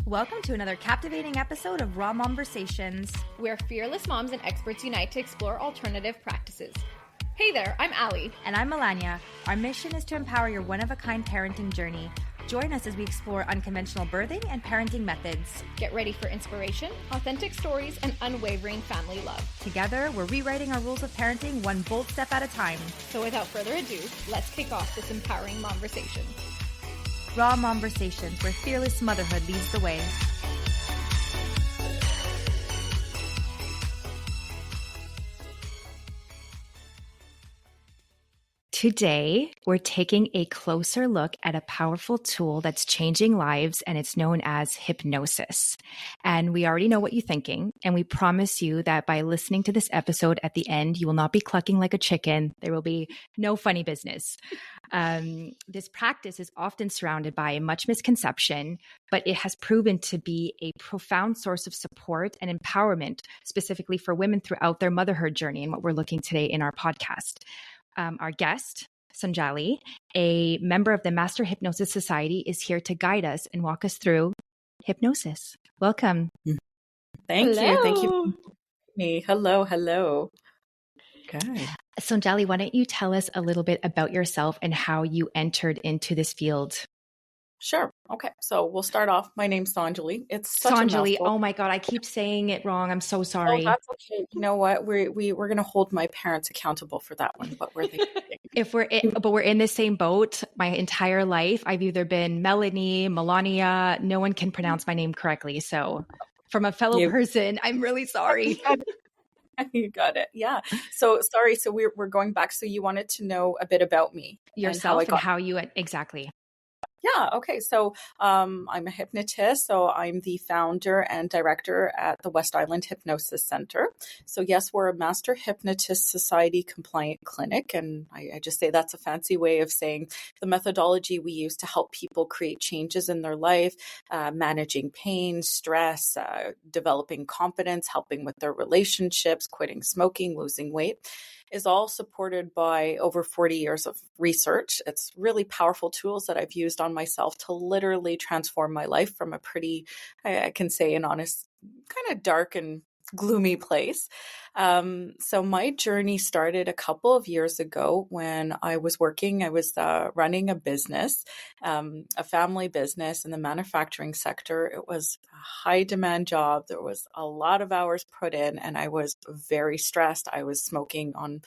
Welcome to another captivating episode of Raw Conversations, where fearless moms and experts unite to explore alternative practices. Hey there, I'm Allie. And I'm Melania. Our mission is to empower your one-of-a-kind parenting journey. Join us as we explore unconventional birthing and parenting methods. Get ready for inspiration, authentic stories, and unwavering family love. Together, we're rewriting our rules of parenting one bold step at a time. So without further ado, let's kick off this empowering conversation. Raw Conversations, where fearless motherhood leads the way. Today, we're taking a closer look at a powerful tool that's changing lives, and it's known as hypnosis. And we already know what you're thinking, and we promise you that by listening to this episode at the end, you will not be clucking like a chicken. There will be no funny business. This practice is often surrounded by much misconception, but it has proven to be a profound source of support and empowerment, specifically for women throughout their motherhood journey, and what we're looking today in our podcast. Our guest, Sonjali, a member of the Master Hypnosis Society, is here to guide us and walk us through hypnosis. Welcome. Thank you. Thank you for me. Hello. Okay. Sonjali, why don't you tell us a little bit about yourself and how you entered into this field? Sure. Okay. So we'll start off. My name's Sonjali. It's such Sonjali. a mouthful. Oh my God. I keep saying it wrong. I'm so sorry. Oh, that's okay. You know what? We're going to hold my parents accountable for that one. What were they thinking? But we're in the same boat. My entire life, I've either been Melanie, Melania. No one can pronounce my name correctly. So from a fellow person, I'm really sorry. You got it. Yeah. So sorry. So we're going back. So you wanted to know a bit about me. Yourself and how you exactly. Yeah. Okay. So I'm a hypnotist. So I'm the founder and director at the West Island Hypnosis Center. So yes, we're a Master Hypnotist Society compliant clinic. And I just say that's a fancy way of saying the methodology we use to help people create changes in their life, managing pain, stress, developing confidence, helping with their relationships, quitting smoking, losing weight, is all supported by over 40 years of research. It's really powerful tools that I've used on myself to literally transform my life from a pretty, I can say, an honest, kind of dark and gloomy place. So my journey started a couple of years ago when I was working. I was running a business, a family business in the manufacturing sector. It was a high demand job. There was a lot of hours put in, and I was very stressed. I was smoking on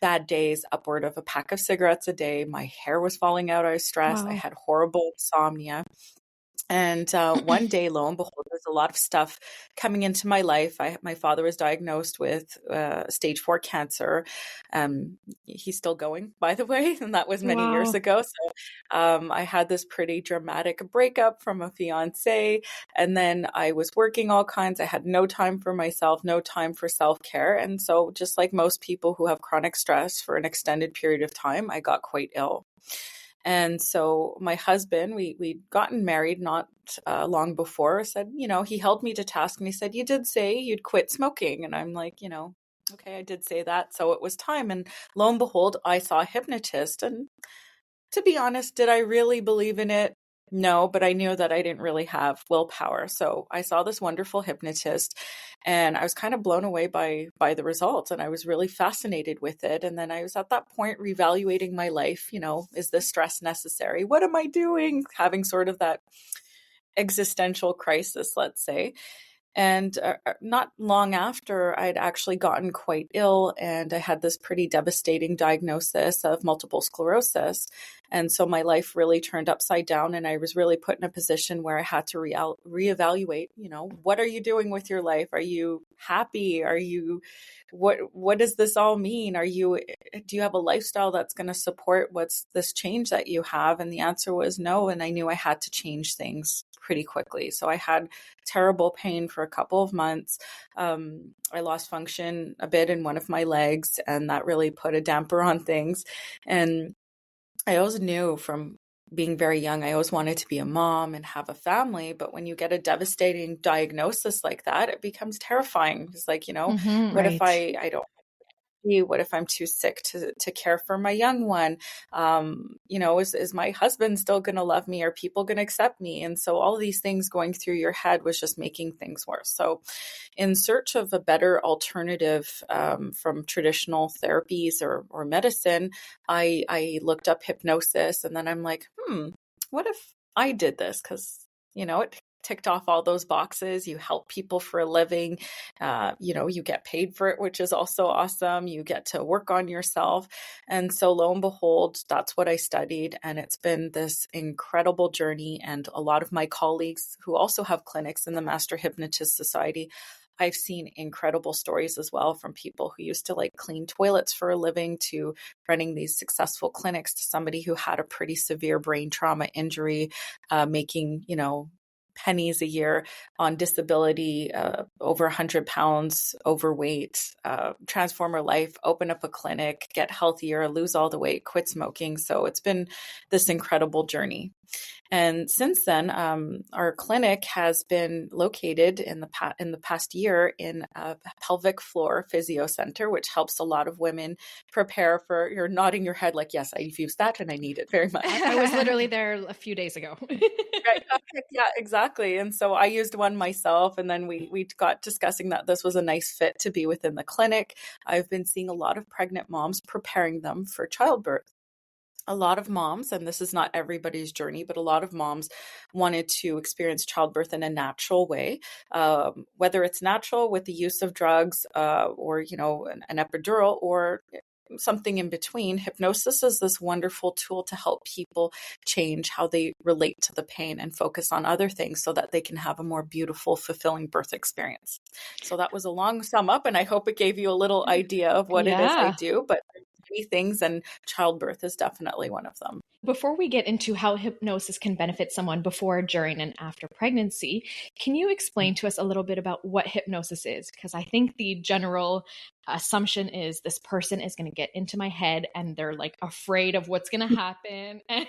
bad days upward of a pack of cigarettes a day. My hair was falling out. I was stressed. Wow. I had horrible insomnia. And one day, lo and behold, there's a lot of stuff coming into my life. My father was diagnosed with stage 4 cancer. He's still going, by the way, and that was many years ago. So I had this pretty dramatic breakup from a fiance, and then I was working all kinds. I had no time for myself, no time for self-care. And so just like most people who have chronic stress for an extended period of time, I got quite ill. And so my husband, we'd gotten married not long before, said, he held me to task and he said, you did say you'd quit smoking. And I'm like, okay, I did say that. So it was time. And lo and behold, I saw a hypnotist. And to be honest, did I really believe in it? No, but I knew that I didn't really have willpower. So I saw this wonderful hypnotist and I was kind of blown away by the results, and I was really fascinated with it. And then I was at that point reevaluating my life. Is this stress necessary? What am I doing? Having sort of that existential crisis, let's say. And not long after, I'd actually gotten quite ill, and I had this pretty devastating diagnosis of multiple sclerosis. And so my life really turned upside down, and I was really put in a position where I had to reevaluate, what are you doing with your life? Are you happy? What does this all mean? Do you have a lifestyle that's going to support what's this change that you have? And the answer was no. And I knew I had to change things pretty quickly. So I had terrible pain for a couple of months. I lost function a bit in one of my legs, and that really put a damper on things. And I always knew from being very young, I always wanted to be a mom and have a family. But when you get a devastating diagnosis like that, it becomes terrifying. It's like, what if I don't energy? What if I'm too sick to care for my young one? Is my husband still going to love me? Are people going to accept me? And so all of these things going through your head was just making things worse. So in search of a better alternative from traditional therapies or medicine, I looked up hypnosis, and then I'm like, what if I did this? Because, it ticked off all those boxes. You help people for a living. You get paid for it, which is also awesome. You get to work on yourself. And so lo and behold, that's what I studied. And it's been this incredible journey. And a lot of my colleagues who also have clinics in the Master Hypnotist Society, I've seen incredible stories as well from people who used to like clean toilets for a living to running these successful clinics to somebody who had a pretty severe brain trauma injury, making, pennies a year on disability, over 100 pounds overweight, transform her life, open up a clinic, get healthier, lose all the weight, quit smoking. So it's been this incredible journey. And since then, our clinic has been located in the past year in a pelvic floor physio center, which helps a lot of women prepare for. You're nodding your head like, yes, I've used that and I need it very much. I was literally there a few days ago. Right. Okay. Yeah, exactly. And so I used one myself, and then we got discussing that this was a nice fit to be within the clinic. I've been seeing a lot of pregnant moms preparing them for childbirth. A lot of moms, and this is not everybody's journey, but a lot of moms wanted to experience childbirth in a natural way, whether it's natural with the use of drugs or, an epidural or something in between. Hypnosis is this wonderful tool to help people change how they relate to the pain and focus on other things so that they can have a more beautiful, fulfilling birth experience. So that was a long sum up, and I hope it gave you a little idea of what it is I do, but many things, and childbirth is definitely one of them. Before we get into how hypnosis can benefit someone before, during, and after pregnancy, can you explain to us a little bit about what hypnosis is? Because I think the general assumption is this person is going to get into my head and they're like afraid of what's going to happen. And,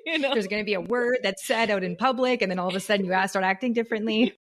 there's going to be a word that's said out in public, and then all of a sudden you start acting differently.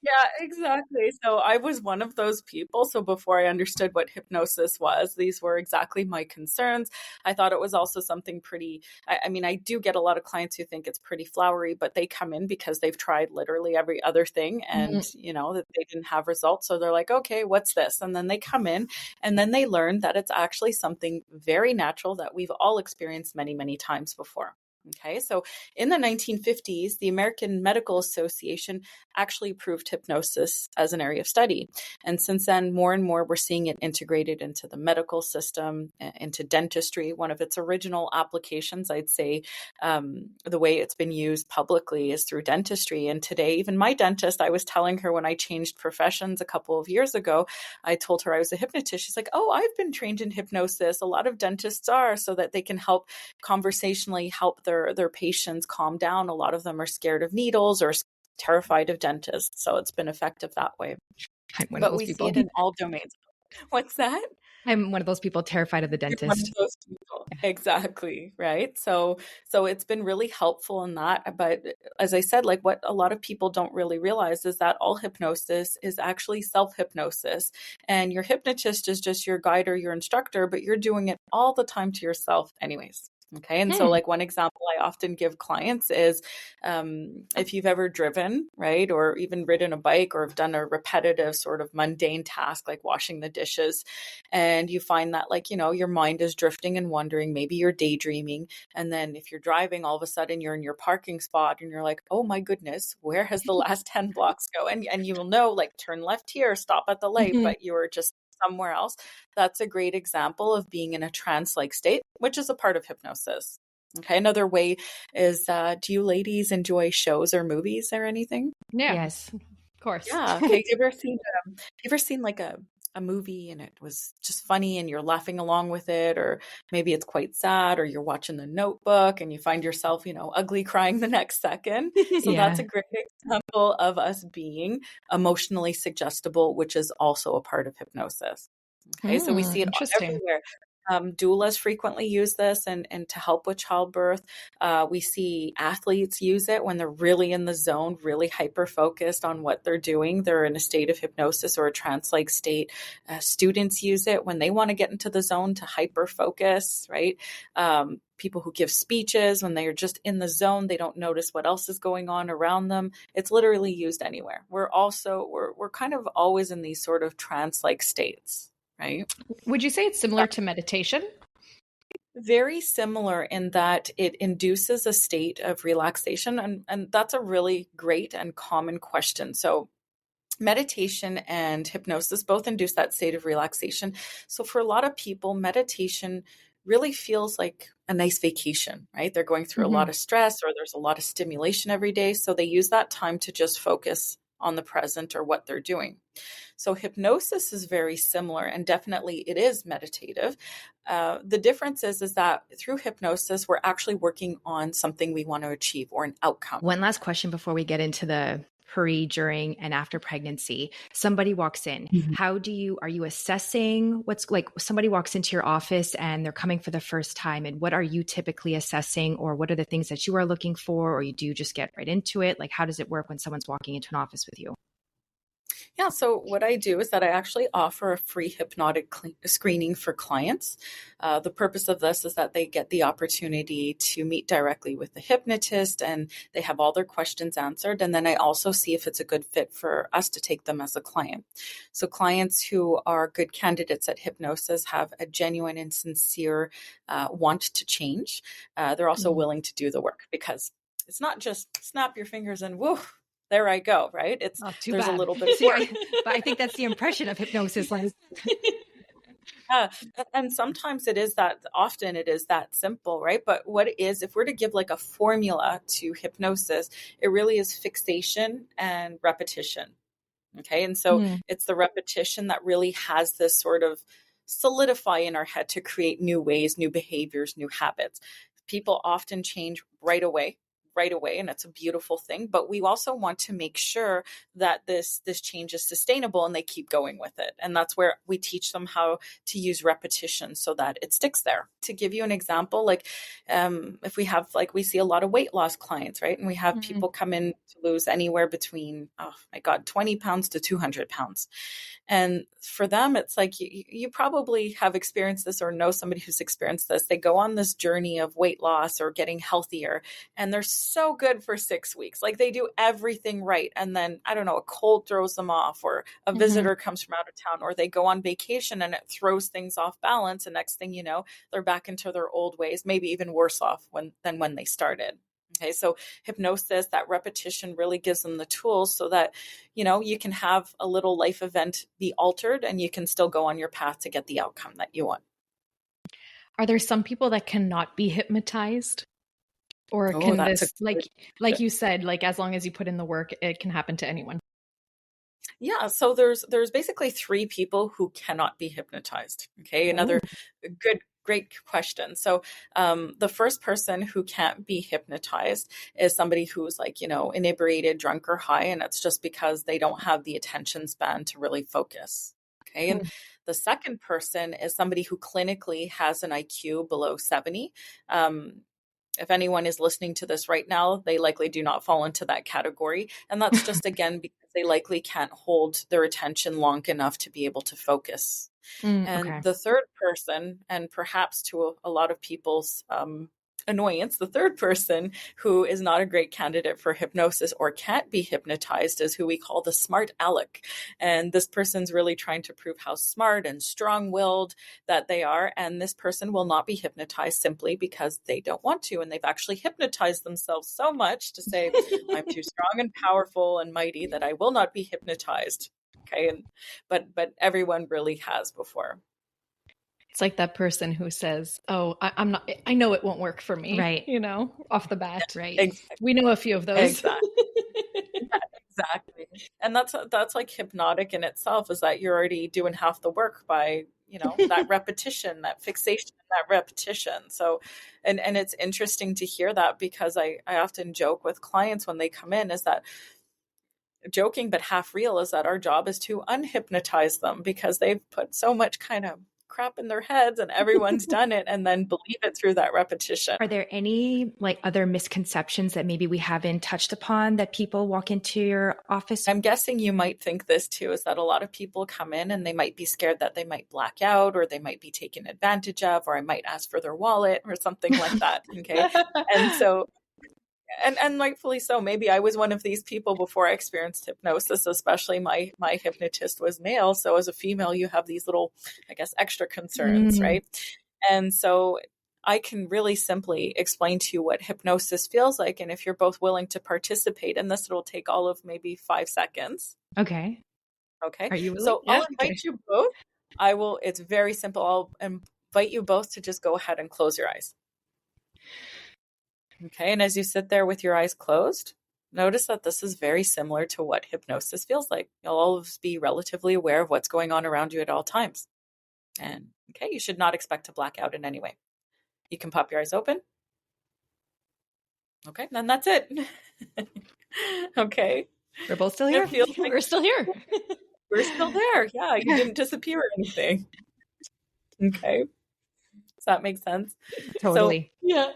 Yeah, exactly. So I was one of those people. So before I understood what hypnosis was, these were exactly my concerns. I thought it was also something pretty, I do get a lot of clients who think it's pretty flowery, but they come in because they've tried literally every other thing and, that they didn't have results. So they're like, okay, what's this? And then they come in and then they learn that it's actually something very natural that we've all experienced many, many times before. Okay, so in the 1950s, the American Medical Association actually approved hypnosis as an area of study. And since then, more and more, we're seeing it integrated into the medical system, into dentistry. One of its original applications, I'd say, the way it's been used publicly is through dentistry. And today, even my dentist, I was telling her when I changed professions a couple of years ago, I told her I was a hypnotist. She's like, oh, I've been trained in hypnosis. A lot of dentists are, so that they can help conversationally help their patients calm down. A lot of them are scared of needles or terrified of dentists. So it's been effective that way. But we see it in all domains. What's that? I'm one of those people terrified of the dentist. You're one of those people. Exactly. Right. So it's been really helpful in that. But as I said, like what a lot of people don't really realize is that all hypnosis is actually self-hypnosis. And your hypnotist is just your guide or your instructor, but you're doing it all the time to yourself anyways. Okay. And so like one example I often give clients is if you've ever driven, right, or even ridden a bike or have done a repetitive sort of mundane task like washing the dishes, and you find that like, your mind is drifting and wandering, maybe you're daydreaming. And then if you're driving, all of a sudden you're in your parking spot and you're like, oh my goodness, where has the last 10 blocks go? And you will know, like, turn left here, stop at the light, but you were just somewhere else. That's a great example of being in a trance-like state, which is a part of hypnosis. Okay. Another way is, do you ladies enjoy shows or movies or anything? Yeah. Yes. Of course. Yeah. Okay. You ever seen like a movie and it was just funny and you're laughing along with it, or maybe it's quite sad, or you're watching The Notebook and you find yourself, ugly crying the next second. So that's a great example of us being emotionally suggestible, which is also a part of hypnosis. Okay. So we see it everywhere. Doulas frequently use this and to help with childbirth. We see athletes use it when they're really in the zone, really hyper-focused on what they're doing. They're in a state of hypnosis or a trance-like state. Students use it when they want to get into the zone to hyper-focus, right? People who give speeches when they are just in the zone, they don't notice what else is going on around them. It's literally used anywhere. We're kind of always in these sort of trance-like states, right? Would you say it's similar to meditation? Very similar in that it induces a state of relaxation. And that's a really great and common question. So meditation and hypnosis both induce that state of relaxation. So for a lot of people, meditation really feels like a nice vacation, right? They're going through a lot of stress or there's a lot of stimulation every day. So they use that time to just focus on the present or what they're doing. So hypnosis is very similar, and definitely it is meditative. The difference is that through hypnosis, we're actually working on something we want to achieve or an outcome. One last question before we get into the pre, during, and after pregnancy. Somebody walks in. Are you assessing what's like somebody walks into your office and they're coming for the first time, and what are you typically assessing, or what are the things that you are looking for, or do you just get right into it? Like, how does it work when someone's walking into an office with you? Yeah, so what I do is that I actually offer a free hypnotic screening for clients. The purpose of this is that they get the opportunity to meet directly with the hypnotist and they have all their questions answered. And then I also see if it's a good fit for us to take them as a client. So clients who are good candidates at hypnosis have a genuine and sincere want to change. They're also willing to do the work, because it's not just snap your fingers and woo, there I go, right? There's a little bit of work. But I think that's the impression of hypnosis. And sometimes often it is that simple, right? But what it is, if we're to give like a formula to hypnosis, it really is fixation and repetition. Okay. And so it's the repetition that really has this sort of solidify in our head to create new ways, new behaviors, new habits. People often change right away, and it's a beautiful thing, but we also want to make sure that this change is sustainable and they keep going with it. And that's where we teach them how to use repetition so that it sticks there. To give you an example, if we see a lot of weight loss clients, right? And we have people come in to lose anywhere between 20 pounds to 200 pounds. And for them, it's like you probably have experienced this or know somebody who's experienced this. They go on this journey of weight loss or getting healthier, and they're so good for 6 weeks. Like they do everything right. And then, I don't know, a cold throws them off, or a visitor comes from out of town, or they go on vacation and it throws things off balance. And next thing you know, they're back into their old ways, maybe even worse off than when they started. Okay, so hypnosis, that repetition really gives them the tools so that, you can have a little life event be altered and you can still go on your path to get the outcome that you want. Are there some people that cannot be hypnotized? Or can this, like you said, like as long as you put in the work, it can happen to anyone? Yeah, so there's basically 3 people who cannot be hypnotized. Okay, another great question. So the first person who can't be hypnotized is somebody who's inebriated, drunk, or high, and it's just because they don't have the attention span to really focus. Okay, and the second person is somebody who clinically has an IQ below 70. If anyone is listening to this right now, they likely do not fall into that category. And that's just, again, because they likely can't hold their attention long enough to be able to focus. And the third person, and perhaps to a lot of people's annoyance, the third person who is not a great candidate for hypnosis or can't be hypnotized is who we call the smart aleck. And this person's really trying to prove how smart and strong-willed that they are. And this person will not be hypnotized simply because they don't want to. And they've actually hypnotized themselves so much to say, I'm too strong and powerful and mighty that I will not be hypnotized. Okay. But everyone really has before. It's like that person who says, "Oh, I know it won't work for me." Right. Off the bat. Right. Exactly. We know a few of those. Exactly. Exactly. And that's like hypnotic in itself, is that you're already doing half the work by, that repetition, that fixation, that repetition. So, and it's interesting to hear that, because I often joke with clients when they come in, is that joking but half real, is that our job is to unhypnotize them, because they've put so much kind of crap in their heads and everyone's done it, and then believe it through that repetition. Are there any like other misconceptions that maybe we haven't touched upon that people walk into your office? I'm guessing you might think this too, is that a lot of people come in and they might be scared that they might black out, or they might be taken advantage of, or I might ask for their wallet or something like that. Okay. And so, and rightfully so. Maybe I was one of these people before I experienced hypnosis, especially my hypnotist was male. So as a female, you have these little, I guess, extra concerns, right? And so I can really simply explain to you what hypnosis feels like. And if you're both willing to participate in this, it'll take all of maybe 5 seconds. Okay. Okay. Are you willing? So Yeah. I'll invite you both. It's very simple. I'll invite you both to just go ahead and close your eyes. Okay. And as you sit there with your eyes closed, notice that this is very similar to what hypnosis feels like. You'll always be relatively aware of what's going on around you at all times. And okay, you should not expect to black out in any way. You can pop your eyes open. Okay, then that's it. Okay. We're both still here. Like we're still here. We're still there. Yeah, you didn't disappear or anything. Okay. Does that make sense? Totally. So,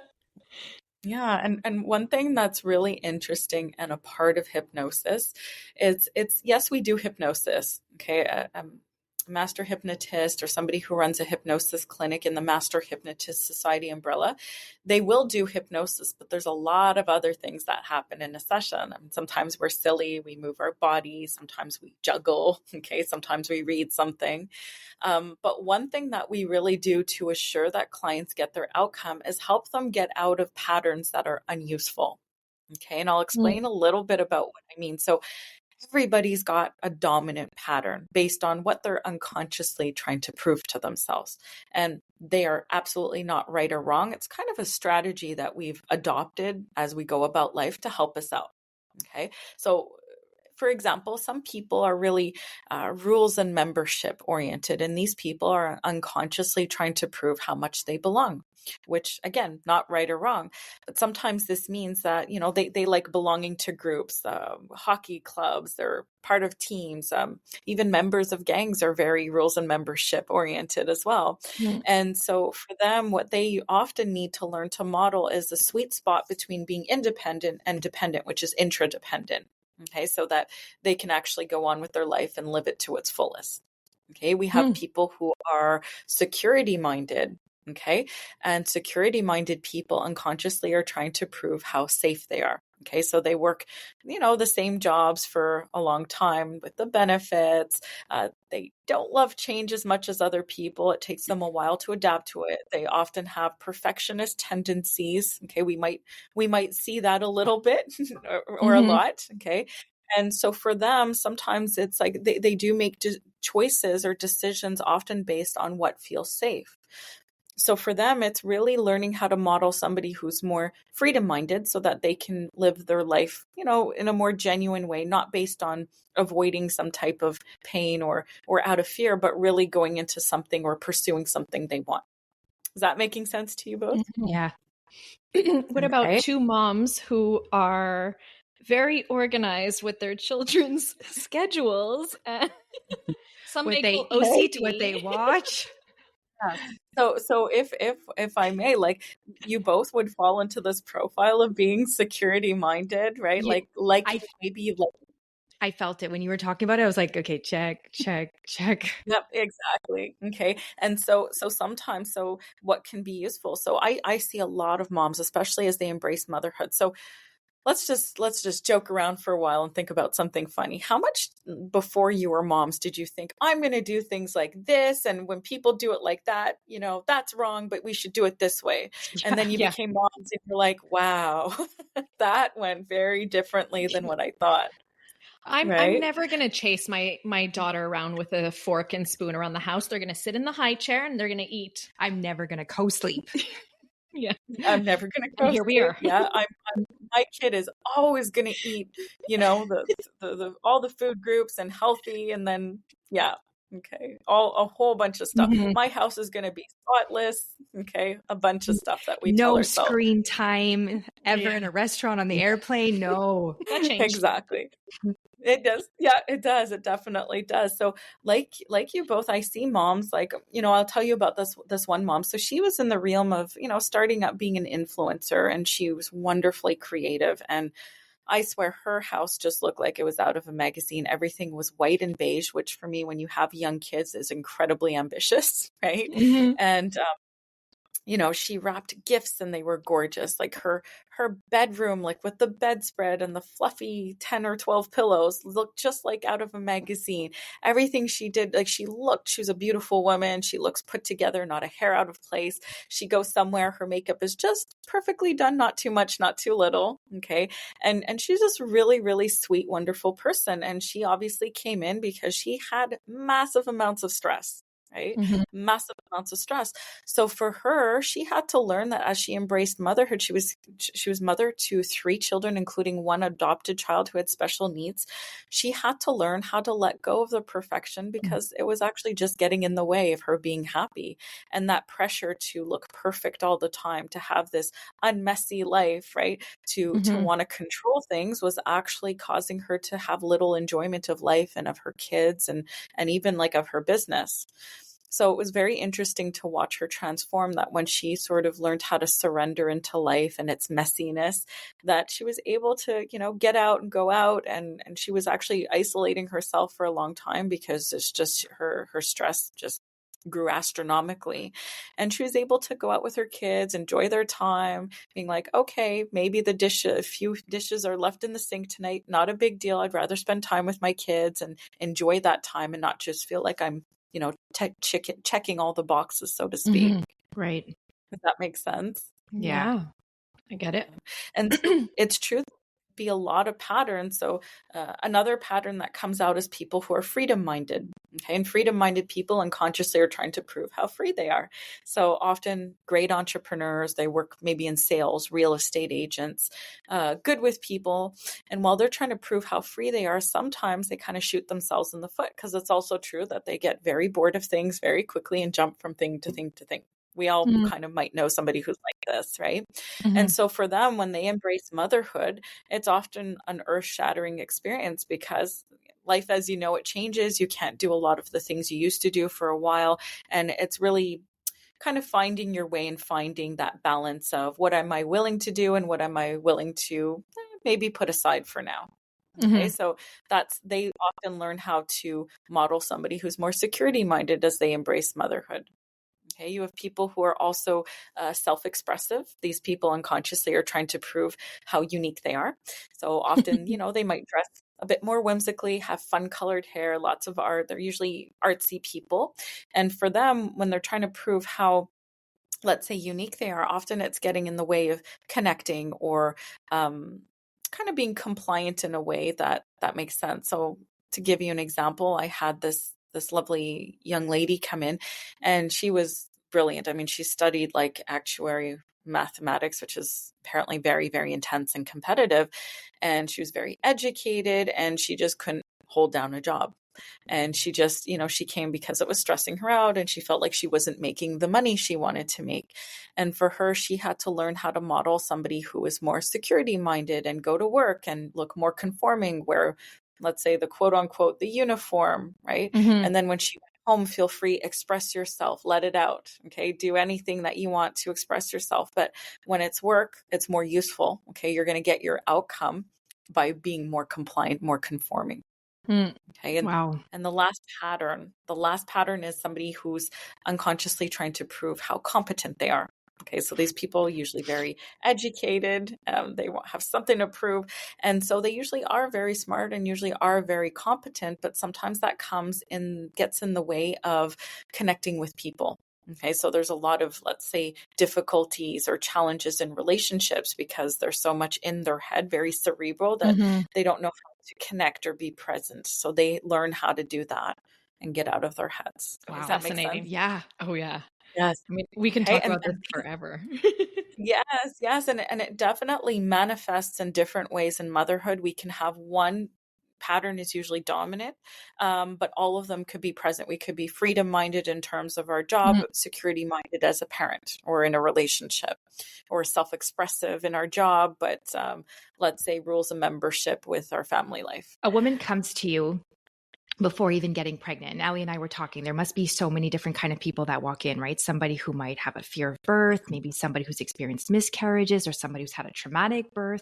yeah. And one thing that's really interesting and a part of hypnosis is yes, we do hypnosis. Okay. A master hypnotist or somebody who runs a hypnosis clinic in the Master Hypnotist Society umbrella, they will do hypnosis, but there's a lot of other things that happen in a session. I mean, sometimes we're silly, we move our body, sometimes we juggle, okay, sometimes we read something. But one thing that we really do to assure that clients get their outcome is help them get out of patterns that are unuseful. Okay, and I'll explain a little bit about what I mean. So everybody's got a dominant pattern based on what they're unconsciously trying to prove to themselves. And they are absolutely not right or wrong. It's kind of a strategy that we've adopted as we go about life to help us out. Okay. So for example, some people are really rules and membership oriented, and these people are unconsciously trying to prove how much they belong, which again, not right or wrong, but sometimes this means that, you know, they like belonging to groups, hockey clubs, they're part of teams, even members of gangs are very rules and membership oriented as well. And so for them, what they often need to learn to model is a sweet spot between being independent and dependent, which is intradependent. Okay, so that they can actually go on with their life and live it to its fullest. Okay, we have people who are security minded. Okay, and security minded people unconsciously are trying to prove how safe they are. Okay, so they work, you know, the same jobs for a long time with the benefits. They don't love change as much as other people. It takes them a while to adapt to it. They often have perfectionist tendencies. Okay, we might see that a little bit or a lot. Okay. And so for them, sometimes it's like they do make choices or decisions often based on what feels safe. So for them, it's really learning how to model somebody who's more freedom-minded so that they can live their life, you know, in a more genuine way, not based on avoiding some type of pain or out of fear, but really going into something or pursuing something they want. Is that making sense to you both? Yeah. What about two moms who are very organized with their children's schedules? Some what may they eat, what they watch. So if I may, like you both would fall into this profile of being security minded, right? Yeah, maybe I felt it when you were talking about it. I was like, okay, check. Yep, exactly. Okay. And so sometimes, so what can be useful? So I see a lot of moms, especially as they embrace motherhood. So let's just joke around for a while and think about something funny. How much before you were moms did you think, I'm going to do things like this, and when people do it like that, you know, that's wrong, but we should do it this way? And then you became moms and you're like, wow, that went very differently than what I thought. I'm never going to chase my daughter around with a fork and spoon around the house. They're going to sit in the high chair and they're going to eat. I'm never going to co-sleep. Yeah, I'm never going to co-sleep. Here we are. Yeah, my kid is always going to eat, you know, the all the food groups and healthy, and then okay, a whole bunch of stuff. My house is going to be spotless. Okay, a bunch of stuff that we tell ourselves. No screen time ever in a restaurant, on the airplane. No, that changed. Exactly. It does. Yeah, it does. It definitely does. So like you both, I see moms like, I'll tell you about this one mom. So she was in the realm of, starting up being an influencer, and she was wonderfully creative. And I swear her house just looked like it was out of a magazine. Everything was white and beige, which for me, when you have young kids, is incredibly ambitious, right? Mhm. And she wrapped gifts and they were gorgeous. Like her bedroom, like with the bedspread and the fluffy 10 or 12 pillows, looked just like out of a magazine. Everything she did, like she was a beautiful woman. She looks put together, not a hair out of place. She goes somewhere, her makeup is just perfectly done, not too much, not too little. Okay. And she's just really, really sweet, wonderful person. And she obviously came in because she had massive amounts of stress. Right? Mhm. Massive amounts of stress. So for her, she had to learn that as she embraced motherhood, she was mother to 3 children, including one adopted child who had special needs. She had to learn how to let go of the perfection because it was actually just getting in the way of her being happy. And that pressure to look perfect all the time, to have this unmessy life, right? To Mhm. want to control things was actually causing her to have little enjoyment of life and of her kids and even like of her business. So it was very interesting to watch her transform, that when she sort of learned how to surrender into life and its messiness, that she was able to, get out and go out, and she was actually isolating herself for a long time because it's just her stress just grew astronomically. And she was able to go out with her kids, enjoy their time, being like, okay, maybe a few dishes are left in the sink tonight, not a big deal. I'd rather spend time with my kids and enjoy that time and not just feel like I'm checking all the boxes, so to speak. Mhm. Right. If that makes sense. Yeah. I get it. And so it's true, there be a lot of patterns. So another pattern that comes out is people who are freedom minded. Okay. And freedom minded people unconsciously are trying to prove how free they are. So often great entrepreneurs, they work maybe in sales, real estate agents, good with people. And while they're trying to prove how free they are, sometimes they kind of shoot themselves in the foot, because it's also true that they get very bored of things very quickly and jump from thing to thing to thing. We all Mhm. kind of might know somebody who's like this, right? And Mhm. so for them, when they embrace motherhood, it's often an earth shattering experience, because life as you know it changes. You can't do a lot of the things you used to do for a while. And it's really kind of finding your way and finding that balance of what am I willing to do and what am I willing to maybe put aside for now. Okay, Mhm. so they often learn how to model somebody who's more security minded as they embrace motherhood. Okay, you have people who are also self-expressive. These people unconsciously are trying to prove how unique they are. So often, they might dress a bit more whimsically, have fun colored hair, lots of art. They're usually artsy people. And for them, when they're trying to prove how, let's say, unique they are, often it's getting in the way of connecting or kind of being compliant in a way that makes sense. So to give you an example, I had this lovely young lady come in, and she was brilliant. I mean, she studied like actuary mathematics, which is apparently very, very intense and competitive. And she was very educated, and she just couldn't hold down a job. And she just, she came because it was stressing her out, and she felt like she wasn't making the money she wanted to make. And for her, she had to learn how to model somebody who was more security minded and go to work and look more conforming, wear, let's say, the quote unquote, the uniform, right? Mhm. And then when she went home, feel free, express yourself, let it out. Okay. Do anything that you want to express yourself. But when it's work, it's more useful. Okay. You're going to get your outcome by being more compliant, more conforming. Mm. Okay. Wow. And the last pattern is somebody who's unconsciously trying to prove how competent they are. Okay. So these people are usually very educated. They have something to prove. And so they usually are very smart and usually are very competent, but sometimes that gets in the way of connecting with people. Okay, so there's a lot of, let's say, difficulties or challenges in relationships because they're so much in their head, very cerebral, that Mhm. they don't know how to connect or be present. So they learn how to do that and get out of their heads. Does Wow. that make Fascinating. sense? Yeah. Oh, yeah. Yes. I mean, we can Okay. talk about this forever. Yes, yes. And it definitely manifests in different ways in motherhood. We can have one pattern is usually dominant, but all of them could be present. We could be freedom-minded in terms of our job, security-minded as a parent or in a relationship, or self-expressive in our job, but let's say rules of membership with our family life. A woman comes to you before even getting pregnant. And Allie and I were talking, there must be so many different kind of people that walk in, right? Somebody who might have a fear of birth, maybe somebody who's experienced miscarriages, or somebody who's had a traumatic birth.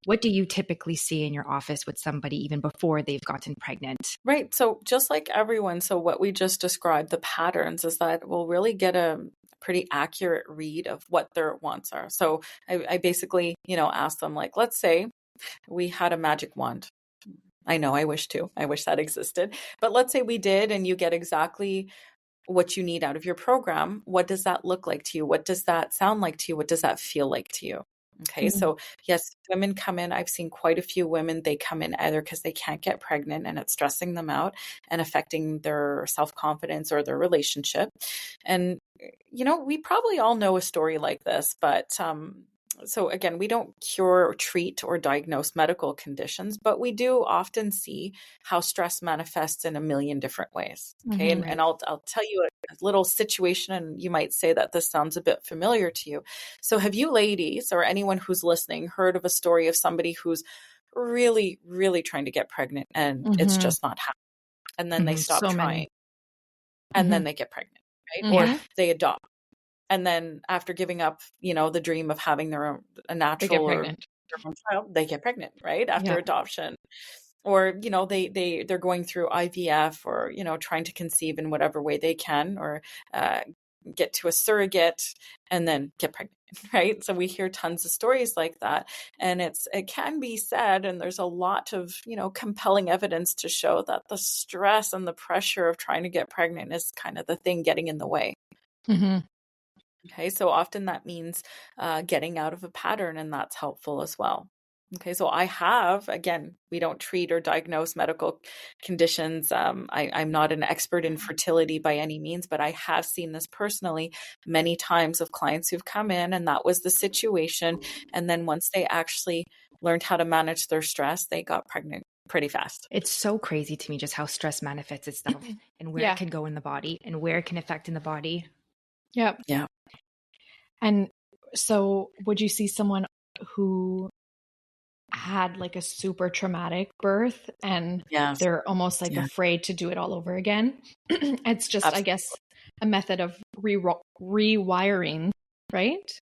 What do you typically see in your office with somebody even before they've gotten pregnant? Right. So just like everyone, so what we just described, the patterns, is that we'll really get a pretty accurate read of what their wants are. So I basically, ask them, like, let's say we had a magic wand. I know, I wish that existed. But let's say we did, and you get exactly what you need out of your program. What does that look like to you? What does that sound like to you? What does that feel like to you? Okay. So yes, women come in. I've seen quite a few women. They come in either because they can't get pregnant and it's stressing them out and affecting their self-confidence or their relationship. And, we probably all know a story like this, but, so again, we don't cure or treat or diagnose medical conditions, but we do often see how stress manifests in a million different ways. Okay. And I'll tell you a little situation, and you might say that this sounds a bit familiar to you. So have you ladies, or anyone who's listening, heard of a story of somebody who's really, really trying to get pregnant and it's just not happening? And then they stop trying and then they get pregnant, right? Or they adopt. And then after giving up, the dream of having a natural or their own child, they get pregnant, right? After adoption. Or, they're going through IVF, or, trying to conceive in whatever way they can, or get to a surrogate and then get pregnant, right? So we hear tons of stories like that. And it can be said, and there's a lot of, compelling evidence to show that the stress and the pressure of trying to get pregnant is kind of the thing getting in the way. Okay, so often that means getting out of a pattern, and that's helpful as well. Okay, so again, we don't treat or diagnose medical conditions. I'm not an expert in fertility by any means, but I have seen this personally many times of clients who've come in, and that was the situation. And then once they actually learned how to manage their stress, they got pregnant pretty fast. It's so crazy to me just how stress manifests itself and where it can go in the body and where it can affect in the body. Yeah. And so would you see someone who had like a super traumatic birth and they're almost like afraid to do it all over again? It's just, I guess, a method of rewiring, right?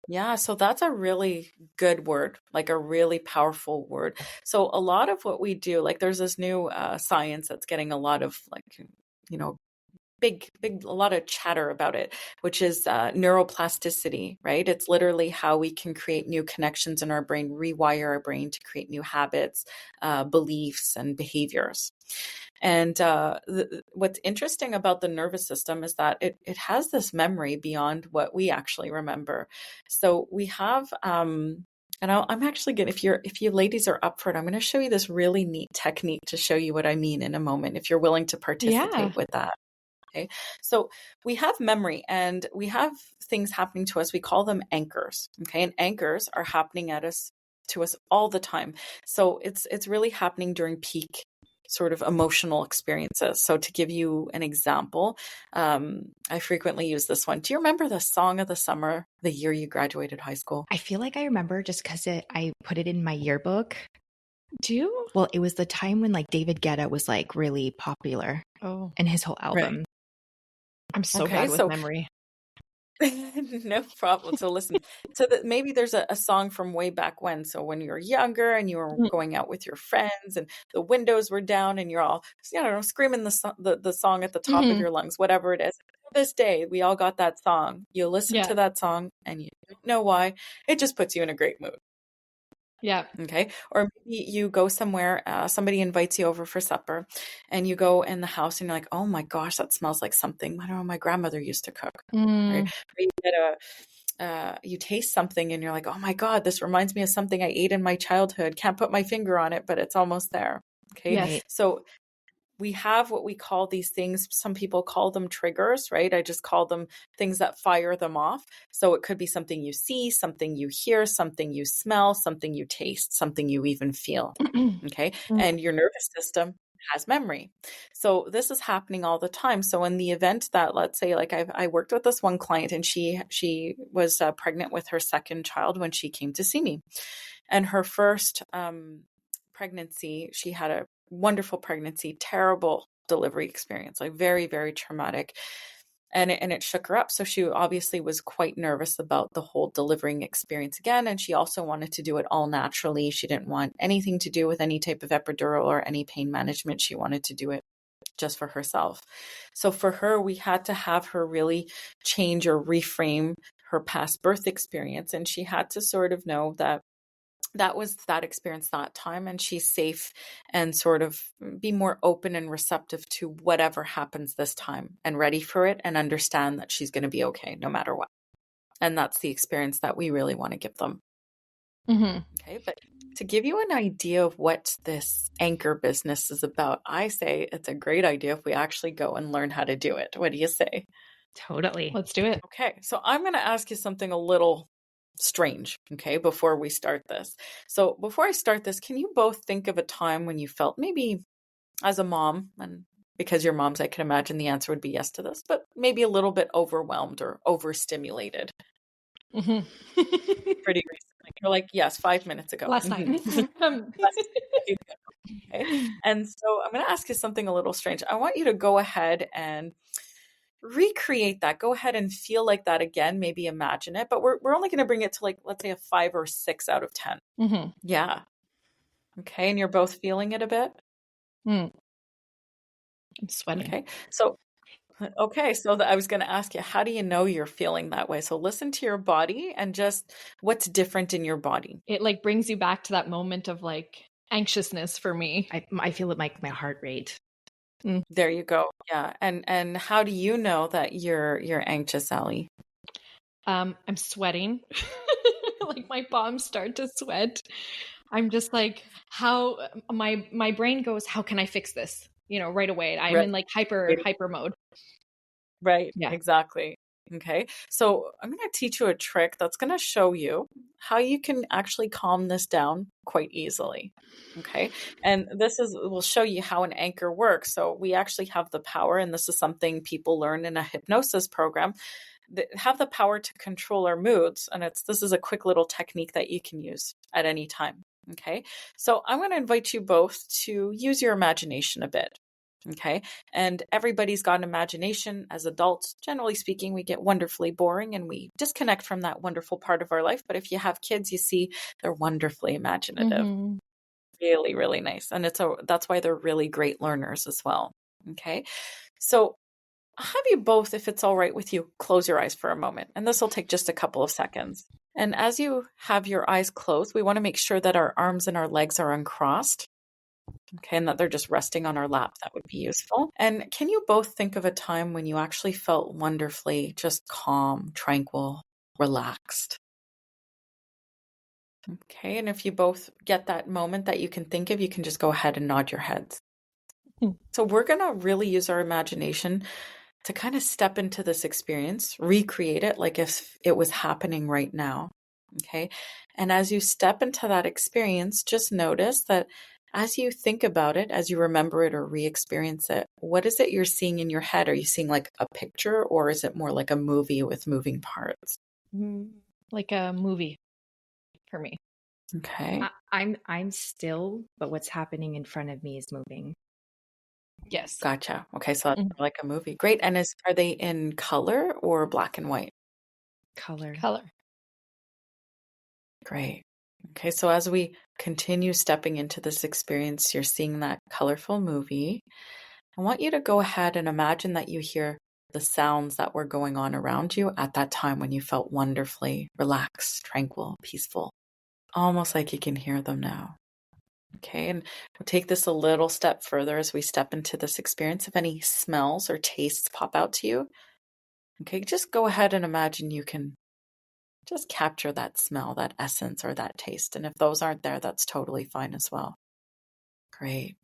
Yeah, so that's a really good word, like a really powerful word. So a lot of what we do, like there's this new science that's getting a lot of a lot of chatter about it, which is neuroplasticity, right? It's literally how we can create new connections in our brain, rewire our brain to create new habits, beliefs, and behaviors. And what's interesting about the nervous system is that it has this memory beyond what we actually remember. So we have, and I'm actually going to, if you ladies are up for it, I'm going to show you this really neat technique to show you what I mean in a moment, if you're willing to participate with that. Okay. So we have memory, and we have things happening to us. We call them anchors. Okay. And anchors are happening to us all the time. So it's really happening during peak sort of emotional experiences. So to give you an example, I frequently use this one. Do you remember the song of the summer, the year you graduated high school? I feel like I remember just because I put it in my yearbook. Do you? Well, it was the time when like David Guetta was like really popular. Oh, and his whole album. Right. I'm so bad with memory. No problem. So listen, so that maybe there's a song from way back when. So when you were younger and you were going out with your friends and the windows were down and you're all, screaming the song at the top of your lungs, whatever it is. This day, we all got that song. You listen to that song and you don't know why. It just puts you in a great mood. Yeah. Okay. Or maybe you go somewhere, somebody invites you over for supper, and you go in the house and you're like, oh my gosh, that smells like something, I don't know, my grandmother used to cook. Right? Or you get you taste something and you're like, oh my God, this reminds me of something I ate in my childhood. Can't put my finger on it, but it's almost there. Okay. Yes. So we have what we call these things. Some people call them triggers, right? I just call them things that fire them off. So it could be something you see, something you hear, something you smell, something you taste, something you even feel. Okay. And your nervous system has memory. So this is happening all the time. So in the event that, let's say, like I worked with this one client, and she was pregnant with her second child when she came to see me. And her first pregnancy, she had a wonderful pregnancy, terrible delivery experience, like very, very traumatic. And it shook her up. So she obviously was quite nervous about the whole delivering experience again. And she also wanted to do it all naturally. She didn't want anything to do with any type of epidural or any pain management. She wanted to do it just for herself. So for her, we had to have her really change or reframe her past birth experience. And she had to sort of know that that was that experience that time, and she's safe, and sort of be more open and receptive to whatever happens this time, and ready for it, and understand that she's going to be okay no matter what. And that's the experience that we really want to give them. Okay, but to give you an idea of what this anchor business is about, I say it's a great idea if we actually go and learn how to do it. What do you say? Totally. Let's do it. Okay, so I'm going to ask you something a little strange, okay, before we start this. So before I start this, can you both think of a time when you felt, maybe as a mom, and because you're moms, I can imagine the answer would be yes to this, but maybe a little bit overwhelmed or overstimulated? Pretty recently. You're like, yes, 5 minutes ago. Last night. Okay. And so I'm going to ask you something a little strange. I want you to go ahead and recreate that. Go ahead and feel like that again. Maybe imagine it, but we're only going to bring it to, like, let's say a 5 or 6 out of 10. Yeah. Okay. And you're both feeling it a bit. I'm sweating. Okay. So I was going to ask you, how do you know you're feeling that way? So listen to your body and just what's different in your body. It like brings you back to that moment of like anxiousness for me. I feel it like my heart rate. There you go. Yeah. And how do you know that you're anxious, Allie? I'm sweating. Like my palms start to sweat. I'm just like, how my brain goes, how can I fix this? Right away. I'm in like hyper mode. Right. Yeah. Exactly. Okay. So I'm going to teach you a trick that's going to show you how you can actually calm this down quite easily. Okay. And will show you how an anchor works. So we actually have the power, and this is something people learn in a hypnosis program, that have the power to control our moods. And this is a quick little technique that you can use at any time. Okay. So I'm going to invite you both to use your imagination a bit. Okay. And everybody's got an imagination. As adults, generally speaking, we get wonderfully boring and we disconnect from that wonderful part of our life. But if you have kids, you see they're wonderfully imaginative. Really, really nice. And that's why they're really great learners as well. Okay. So I'll have you both, if it's all right with you, close your eyes for a moment. And this will take just a couple of seconds. And as you have your eyes closed, we want to make sure that our arms and our legs are uncrossed. Okay, and that they're just resting on our lap. That would be useful. And can you both think of a time when you actually felt wonderfully just calm, tranquil, relaxed? Okay, and if you both get that moment that you can think of, you can just go ahead and nod your heads. So we're going to really use our imagination to kind of step into this experience, recreate it like if it was happening right now. Okay, and as you step into that experience, just notice that as you think about it, as you remember it or re-experience it, what is it you're seeing in your head? Are you seeing like a picture, or is it more like a movie with moving parts? Like a movie for me. Okay. I'm still, but what's happening in front of me is moving. Yes. Gotcha. Okay, so that's like a movie. Great. And are they in color or black and white? Color. Great. Okay, so as we continue stepping into this experience, you're seeing that colorful movie. I want you to go ahead and imagine that you hear the sounds that were going on around you at that time when you felt wonderfully relaxed, tranquil, peaceful. Almost like you can hear them now. Okay, and we'll take this a little step further as we step into this experience. If any smells or tastes pop out to you, okay, just go ahead and imagine you can just capture that smell, that essence, or that taste. And if those aren't there, that's totally fine as well. Great.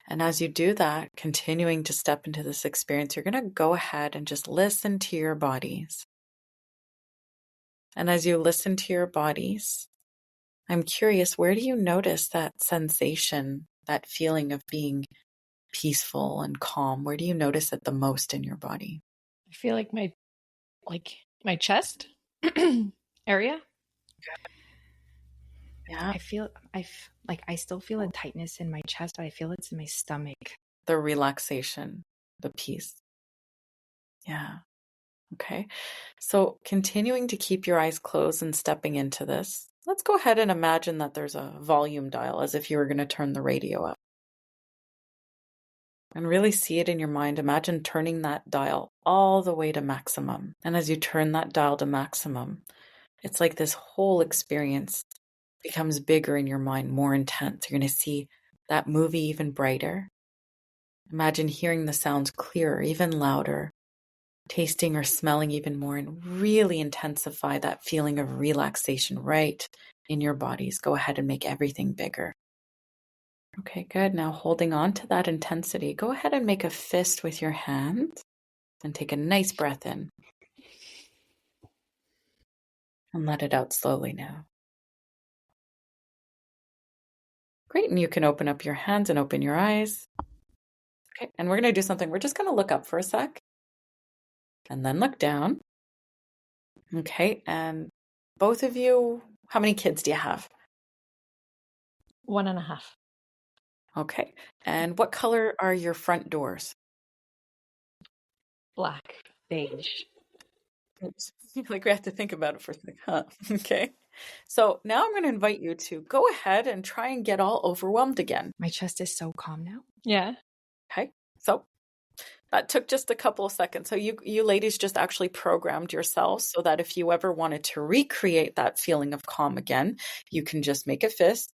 And as you do that, continuing to step into this experience, you're going to go ahead and just listen to your bodies. And as you listen to your bodies, I'm curious, where do you notice that sensation, that feeling of being peaceful and calm? Where do you notice it the most in your body? I feel like my chest area. Yeah, I still feel a tightness in my chest, but I feel it's in my stomach. the relaxation, the peace. Yeah. Okay. So continuing to keep your eyes closed and stepping into this, let's go ahead and imagine that there's a volume dial as if you were going to turn the radio up. And really see it in your mind. Imagine turning that dial all the way to maximum. And as you turn that dial to maximum, it's like this whole experience becomes bigger in your mind, more intense. You're going to see that movie even brighter. Imagine hearing the sounds clearer, even louder, tasting or smelling even more, and really intensify that feeling of relaxation right in your bodies. Go ahead and make everything bigger. Okay, good. Now holding on to that intensity, go ahead and make a fist with your hand and take a nice breath in. And let it out slowly now. Great, and you can open up your hands and open your eyes. Okay, and we're going to do something. We're just going to look up for a sec and then look down. Okay, and both of you, how many kids do you have? 1.5. Okay, and what color are your front doors? Black. Beige. Oops. Like we have to think about it for a second, huh? Okay. So now I'm going to invite you to go ahead and try and get all overwhelmed again. My chest is so calm now. Yeah. Okay. So that took just a couple of seconds. So you ladies just actually programmed yourselves so that if you ever wanted to recreate that feeling of calm again, you can just make a fist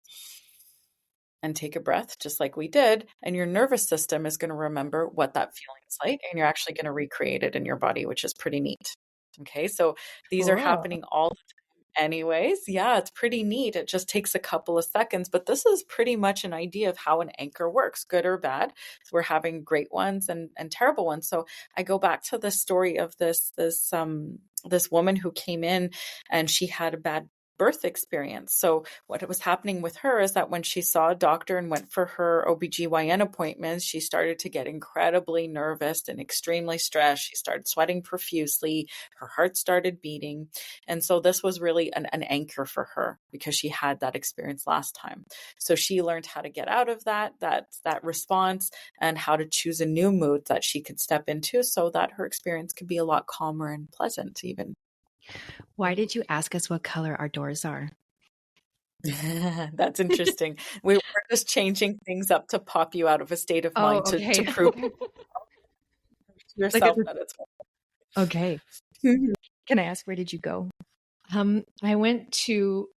and take a breath just like we did. And your nervous system is going to remember what that feeling is like. And you're actually going to recreate it in your body, which is pretty neat. Okay. So these are happening all the time anyways. Yeah, it's pretty neat. It just takes a couple of seconds, but this is pretty much an idea of how an anchor works, good or bad. So we're having great ones and terrible ones. So I go back to the story of this woman who came in and she had a bad birth experience. So what was happening with her is that when she saw a doctor and went for her OBGYN appointments, she started to get incredibly nervous and extremely stressed. She started sweating profusely. Her heart started beating. And so this was really an anchor for her because she had that experience last time. So she learned how to get out of that response and how to choose a new mood that she could step into so that her experience could be a lot calmer and pleasant even. Why did you ask us what color our doors are? That's interesting. We were just changing things up to pop you out of a state of mind to prove to yourself that it's okay. Can I ask, where did you go? I went to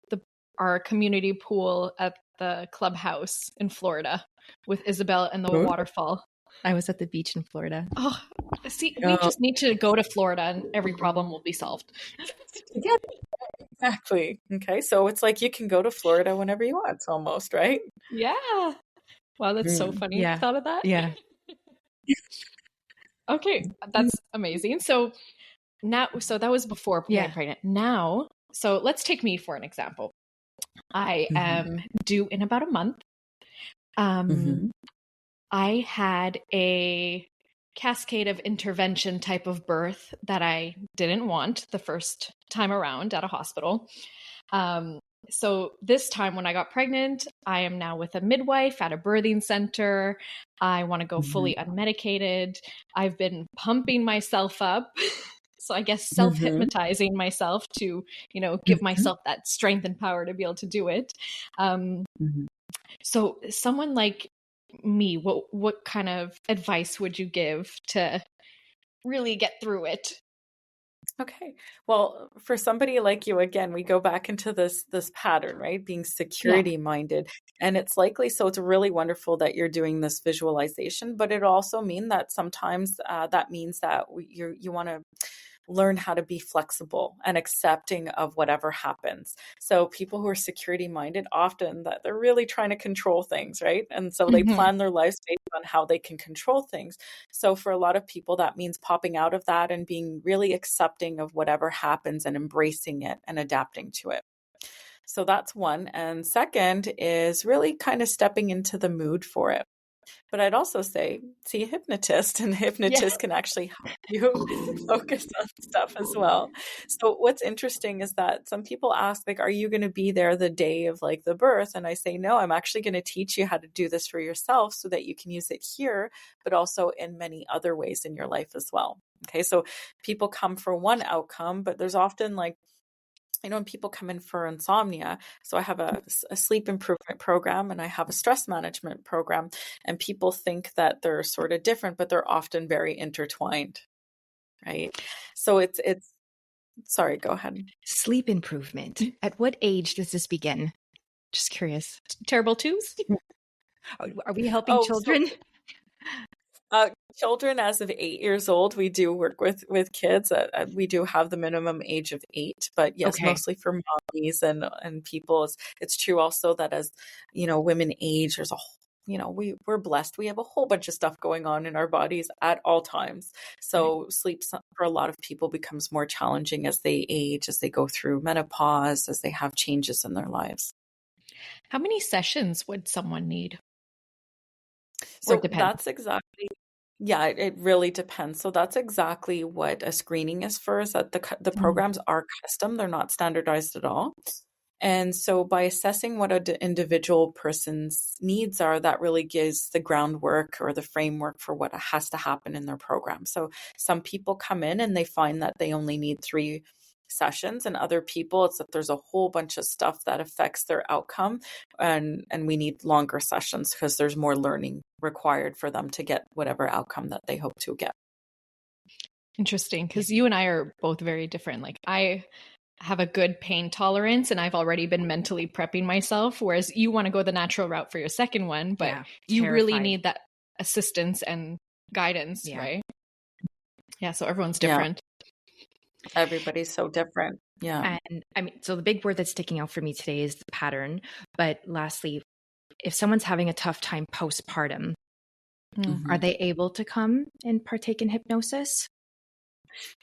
our community pool at the clubhouse in Florida with Isabel and the waterfall. I was at the beach in Florida. Oh, see, we just need to go to Florida and every problem will be solved. Yeah, exactly. Okay, so it's like you can go to Florida whenever you want, almost, right? Yeah. Wow, that's so funny. Yeah. You thought of that? Yeah. Okay, that's amazing. So that was before getting pregnant. Now, so let's take me for an example. I am due in about a month. I had a cascade of intervention type of birth that I didn't want the first time around at a hospital. So this time when I got pregnant, I am now with a midwife at a birthing center. I want to go fully unmedicated. I've been pumping myself up. So I guess self-hypnotizing myself to, give myself that strength and power to be able to do it. So someone like me, what kind of advice would you give to really get through it? Okay. Well, for somebody like you, again, we go back into this pattern, right? Being security minded. And it's likely, so it's really wonderful that you're doing this visualization, but it also means that sometimes that means that you want to learn how to be flexible and accepting of whatever happens. So people who are security minded, often that they're really trying to control things, right? And so they plan their lives based on how they can control things. So for a lot of people, that means popping out of that and being really accepting of whatever happens and embracing it and adapting to it. So that's one. And second is really kind of stepping into the mood for it. But I'd also say, see a hypnotist, and hypnotist can actually help you focus on stuff as well. So what's interesting is that some people ask, like, are you going to be there the day of like the birth? And I say, no, I'm actually going to teach you how to do this for yourself so that you can use it here, but also in many other ways in your life as well. Okay. So people come for one outcome, but there's often like, when people come in for insomnia, so I have a sleep improvement program and I have a stress management program, and people think that they're sort of different, but they're often very intertwined, right? So it's, sorry, go ahead. Sleep improvement. At what age does this begin? Just curious. Terrible twos? Are we helping children? Children as of 8 years old, we do work with kids. We do have the minimum age of 8, but yes, mostly for mommies and people. It's true also that as women age, there's a whole, we're blessed. We have a whole bunch of stuff going on in our bodies at all times. So sleep for a lot of people becomes more challenging as they age, as they go through menopause, as they have changes in their lives. How many sessions would someone need? So that's exactly. Yeah, it really depends. So that's exactly what a screening is for, is that the programs are custom. They're not standardized at all. And so by assessing what an individual person's needs are, that really gives the groundwork or the framework for what has to happen in their program. So some people come in and they find that they only need 3 sessions, and other people it's that there's a whole bunch of stuff that affects their outcome, and we need longer sessions because there's more learning required for them to get whatever outcome that they hope to get. Interesting, because you and I are both very different. Like, I have a good pain tolerance and I've already been mentally prepping myself, whereas you want to go the natural route for your second one, but you really need that assistance and guidance, right? Yeah, so everyone's different. Everybody's so different. Yeah. And I mean, so the big word that's sticking out for me today is the pattern. But lastly, if someone's having a tough time postpartum, are they able to come and partake in hypnosis?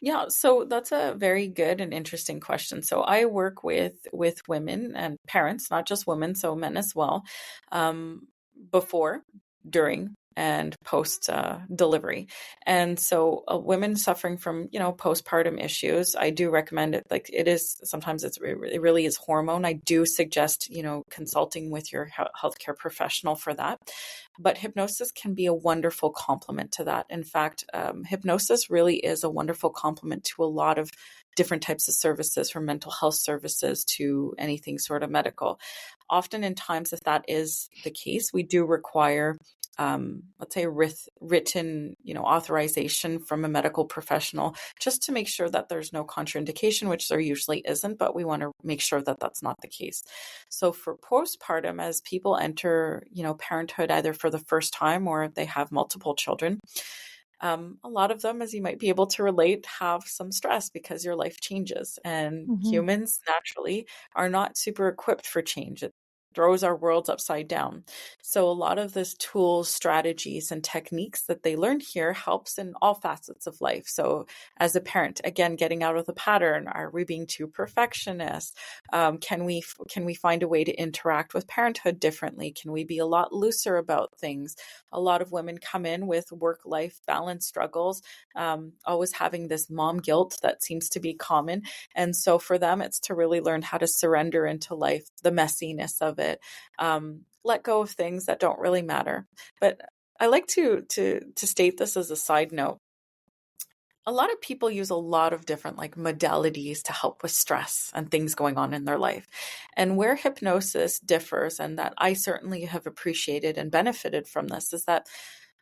Yeah, so that's a very good and interesting question. So I work with women and parents, not just women, so men as well, before, during, and post delivery. And so women suffering from, postpartum issues, I do recommend it. Like, it is, sometimes it really is hormone. I do suggest, consulting with your healthcare professional for that. But hypnosis can be a wonderful complement to that. In fact, hypnosis really is a wonderful complement to a lot of different types of services, from mental health services to anything sort of medical. Often in times, if that is the case, we do require let's say written, authorization from a medical professional, just to make sure that there's no contraindication, which there usually isn't, but we want to make sure that that's not the case. So for postpartum, as people enter, parenthood, either for the first time or they have multiple children, a lot of them, as you might be able to relate, have some stress because your life changes, and humans naturally are not super equipped for change. It throws our worlds upside down. So a lot of this tools, strategies, and techniques that they learn here helps in all facets of life. So as a parent, again, getting out of the pattern, are we being too perfectionist? Can we find a way to interact with parenthood differently? Can we be a lot looser about things? A lot of women come in with work-life balance struggles, always having this mom guilt that seems to be common. And so for them, it's to really learn how to surrender into life, the messiness of it, let go of things that don't really matter. But I like to state this as a side note. A lot of people use a lot of different modalities to help with stress and things going on in their life. And where hypnosis differs, and that I certainly have appreciated and benefited from this, is that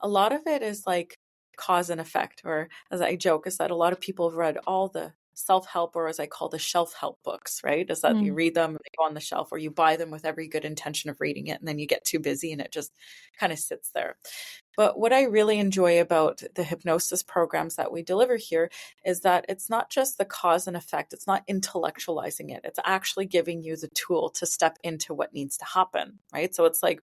a lot of it is like cause and effect, or as I joke, is that a lot of people have read all the self-help, or as I call the shelf help books, right? Is that you read them, they go on the shelf, or you buy them with every good intention of reading it, and then you get too busy and it just kind of sits there. But what I really enjoy about the hypnosis programs that we deliver here is that it's not just the cause and effect. It's not intellectualizing it. It's actually giving you the tool to step into what needs to happen, right? So it's like,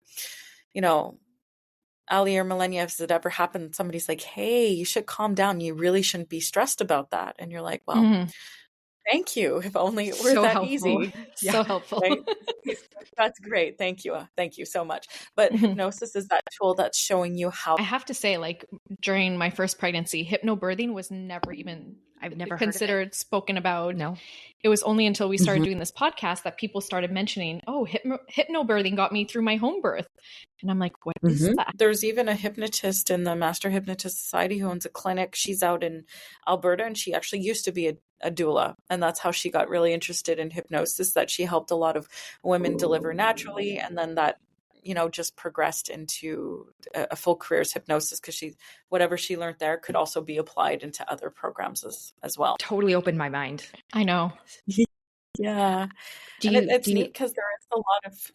Ali or Millennia, has it ever happened? Somebody's like, hey, you should calm down. You really shouldn't be stressed about that. And you're like, well, thank you. If only it were So that helpful. easy. Yeah. So helpful. Right? That's great. Thank you. Thank you so much. But hypnosis is that tool that's showing you how. I have to say, like, during my first pregnancy, hypnobirthing was never even I've never considered, spoken about. No. It was only until we started doing this podcast that people started mentioning, oh, hypnobirthing got me through my home birth. And I'm like, what is that? There's even a hypnotist in the Master Hypnotist Society who owns a clinic. She's out in Alberta, and she actually used to be a doula. And that's how she got really interested in hypnosis, that she helped a lot of women deliver naturally. And then that, just progressed into a full career as hypnosis, because whatever she learned there could also be applied into other programs as well. Totally opened my mind. I know. Yeah. It's neat because there is a lot of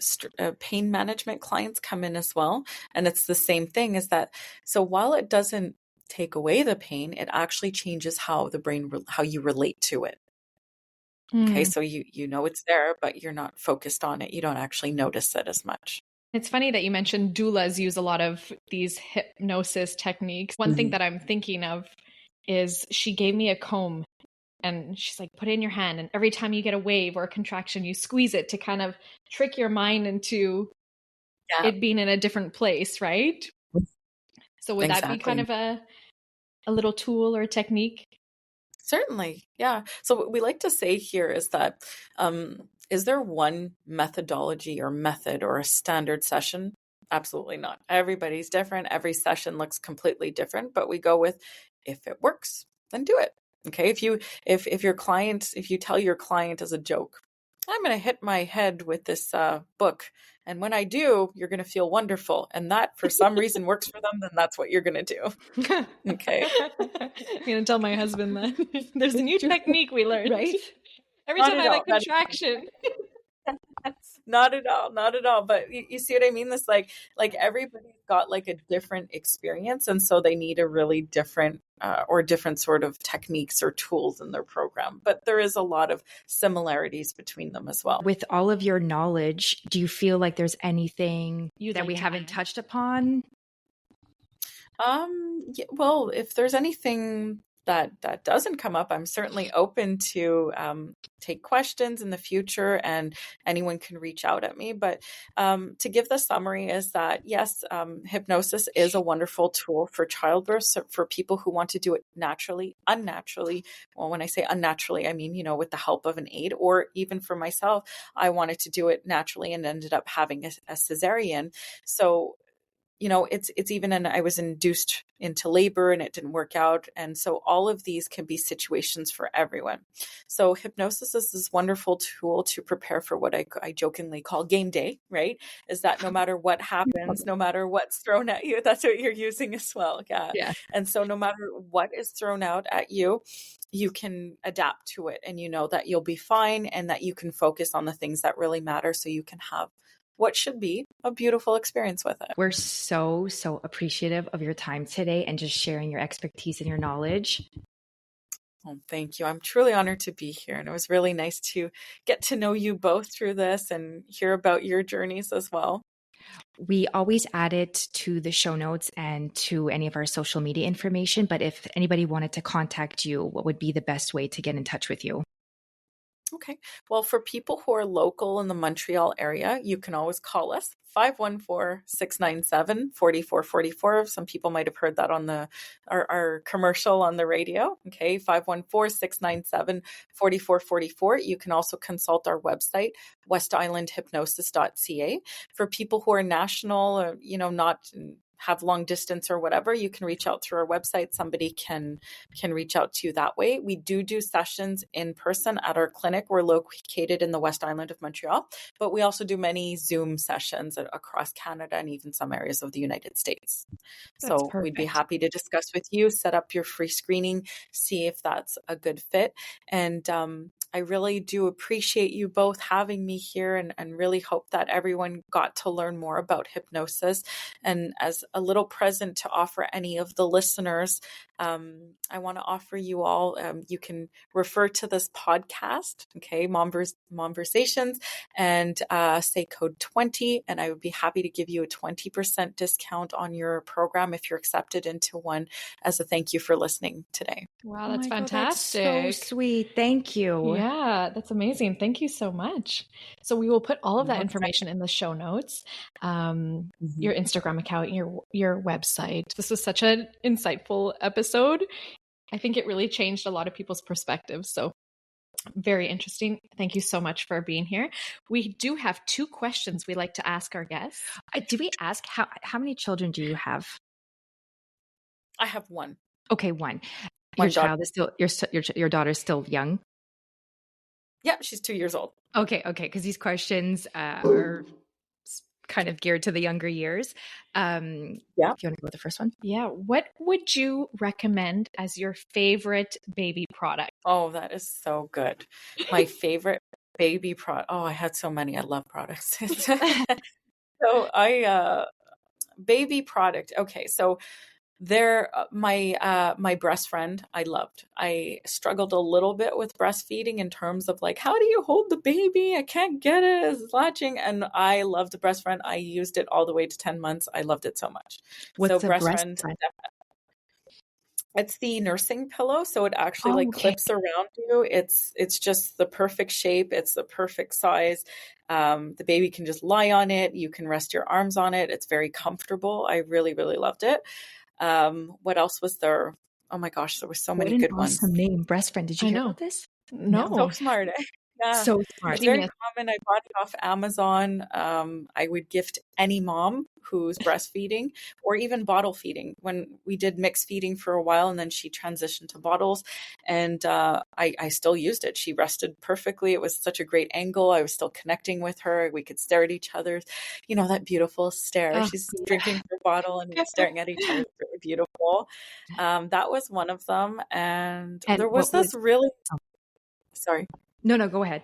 pain management clients come in as well. And it's the same thing, is that, so while it doesn't take away the pain, it actually changes how the brain, how you relate to it. Okay. So you know it's there, but you're not focused on it. You don't actually notice it as much. It's funny that you mentioned doulas use a lot of these hypnosis techniques. One thing that I'm thinking of is she gave me a comb, and she's like, put it in your hand, and every time you get a wave or a contraction, you squeeze it to kind of trick your mind into it being in a different place, right? So would that be kind of a little tool or technique? Certainly. Yeah. So what we like to say here is that, is there one methodology or method or a standard session? Absolutely not. Everybody's different. Every session looks completely different, but we go with, if it works, then do it. Okay. If you tell your client as a joke, I'm going to hit my head with this book, and when I do, you're going to feel wonderful, and that for some reason works for them, then that's what you're going to do. Okay. I'm going to tell my husband that there's a new technique we learned. Right? Every time I have a contraction. Not at all. But you see what I mean? This like everybody's got like a different experience, and so they need a really different or different sort of techniques or tools in their program. But there is a lot of similarities between them as well. With all of your knowledge, do you feel like there's anything that we haven't touched upon? Well, if there's anything that doesn't come up, I'm certainly open to take questions in the future, and anyone can reach out at me. But to give the summary is that, yes, hypnosis is a wonderful tool for childbirth, so for people who want to do it naturally, unnaturally. Well, when I say unnaturally, I mean, with the help of an aid, or even for myself, I wanted to do it naturally and ended up having a cesarean. So it's even, and I was induced into labor and it didn't work out. And so all of these can be situations for everyone. So hypnosis is this wonderful tool to prepare for what I jokingly call game day, right? Is that no matter what happens, no matter what's thrown at you, that's what you're using as well. Yeah. And so no matter what is thrown out at you, you can adapt to it, and you know that you'll be fine, and that you can focus on the things that really matter, so you can have what should be a beautiful experience with it. We're so appreciative of your time today and just sharing your expertise and your knowledge. Oh, thank you. I'm truly honored to be here. And it was really nice to get to know you both through this and hear about your journeys as well. We always add it to the show notes and to any of our social media information. But if anybody wanted to contact you, what would be the best way to get in touch with you? Okay. Well, for people who are local in the Montreal area, you can always call us 514-697-4444. Some people might have heard that on our commercial on the radio. Okay. 514-697-4444. You can also consult our website, westislandhypnosis.ca. For people who are national, or, not have long distance or whatever, you can reach out through our website. Somebody can reach out to you that way. We do sessions in person at our clinic. We're located in the West Island of Montreal, but we also do many Zoom sessions across Canada and even some areas of the United States. So we'd be happy to discuss with you, set up your free screening, see if that's a good fit. And I really do appreciate you both having me here, and really hope that everyone got to learn more about hypnosis. And as a little present to offer any of the listeners, I want to offer you all, you can refer to this podcast, okay, Momversations, and say code 20, and I would be happy to give you a 20% discount on your program if you're accepted into one, as a thank you for listening today. Wow, that's Oh my God, fantastic. that's so sweet. Thank you. Yeah, that's amazing. Thank you so much. So we will put all of that information in the show notes, your Instagram account, your website. This was such an insightful episode. I think it really changed a lot of people's perspectives. So very interesting. Thank you so much for being here. We do have 2 questions we like to ask our guests. Did we ask how many children do you have? I have one. Okay, one. One Your daughter. child is still your daughter's still young. Yeah, she's 2 years old. Okay, because these questions are kind of geared to the younger years. Yeah. Do you want to go with the first one? Yeah. What would you recommend as your favorite baby product? Oh, that is so good. My favorite baby product. Oh, I had so many. I love products. So baby product. Okay, so my breast friend I loved. I struggled a little bit with breastfeeding in terms of like, how do you hold the baby? I can't get it, it's latching. And I loved the breast friend. I used it all the way to 10 months. I loved it so much. What's the breast breast friend? friend? It's the nursing pillow, so it actually clips around you. It's just the perfect shape. It's the perfect size. The baby can just lie on it. You can rest your arms on it. It's very comfortable. I really, really loved it. What else was there? Oh my gosh, there were so many good ones. Awesome name, breast friend. Did you hear about this? No. So smart. Yeah. So smart. It's very common. I bought it off Amazon. I would gift any mom who's breastfeeding or even bottle feeding. When we did mixed feeding for a while and then she transitioned to bottles, and I still used it. She rested perfectly. It was such a great angle. I was still connecting with her. We could stare at each other. You know, that beautiful stare. She's drinking her bottle and staring at each other. It's really beautiful. That was one of them. And there was this really... Sorry. No, go ahead.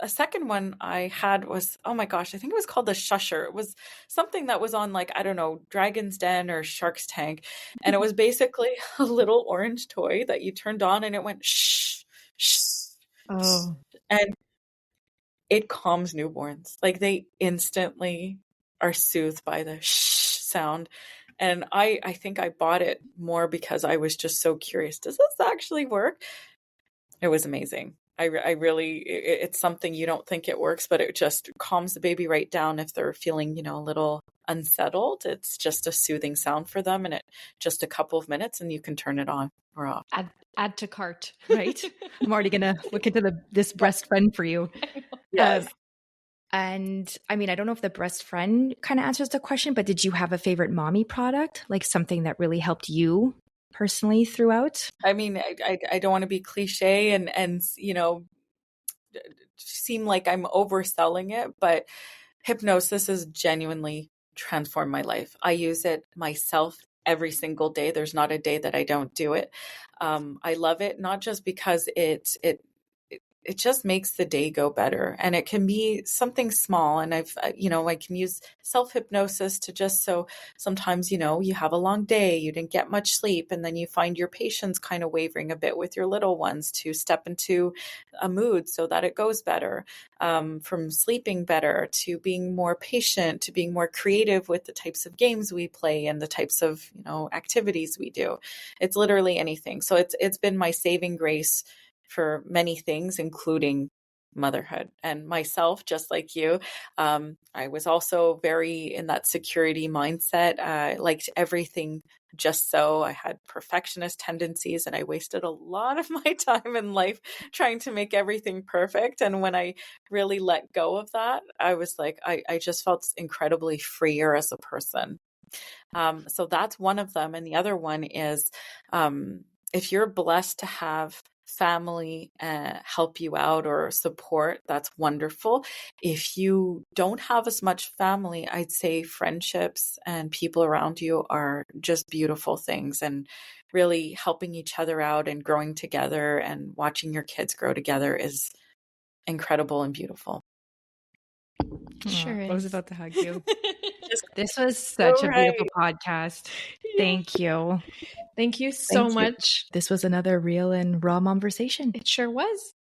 A second one I had was, oh my gosh, I think it was called the Shusher. It was something that was on, like, I don't know, Dragon's Den or Shark's Tank. And it was basically a little orange toy that you turned on and it went shh, shh. Oh. And it calms newborns. Like, they instantly are soothed by the shh sound. And I think I bought it more because I was just so curious. Does this actually work? It was amazing. I really, it's something you don't think it works, but it just calms the baby right down if they're feeling, a little unsettled. It's just a soothing sound for them, and it just a couple of minutes and you can turn it on or off. Add to cart. Right. I'm already going to look into this breast friend for you. Yes. And I mean, I don't know if the breast friend kind of answers the question, but did you have a favorite mommy product? Like something that really helped you personally throughout? I mean, I don't want to be cliche and seem like I'm overselling it, but hypnosis has genuinely transformed my life. I use it myself every single day. There's not a day that I don't do it. I love it, not just because it just makes the day go better, and it can be something small. And I can use self-hypnosis to just, so sometimes, you have a long day, you didn't get much sleep, and then you find your patience kind of wavering a bit with your little ones, to step into a mood so that it goes better, from sleeping better to being more patient, to being more creative with the types of games we play and the types of, activities we do. It's literally anything. So it's been my saving grace for many things, including motherhood. And myself, just like you, I was also very in that security mindset. I liked everything just so. I had perfectionist tendencies, and I wasted a lot of my time in life trying to make everything perfect. And when I really let go of that, I was like, I just felt incredibly freer as a person. So that's one of them. And the other one is, if you're blessed to have family help you out or support, that's wonderful. If you don't have as much family, I'd say friendships and people around you are just beautiful things, and really helping each other out and growing together and watching your kids grow together is incredible and beautiful. Sure I was is. about to hug you. Just This was such so a right. beautiful podcast. Thank you. Thank you so Thank you. much. This was another real and raw conversation. It sure was.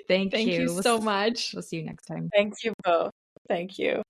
Thank you. so much. We'll see you next time. Thank you both. Thank you.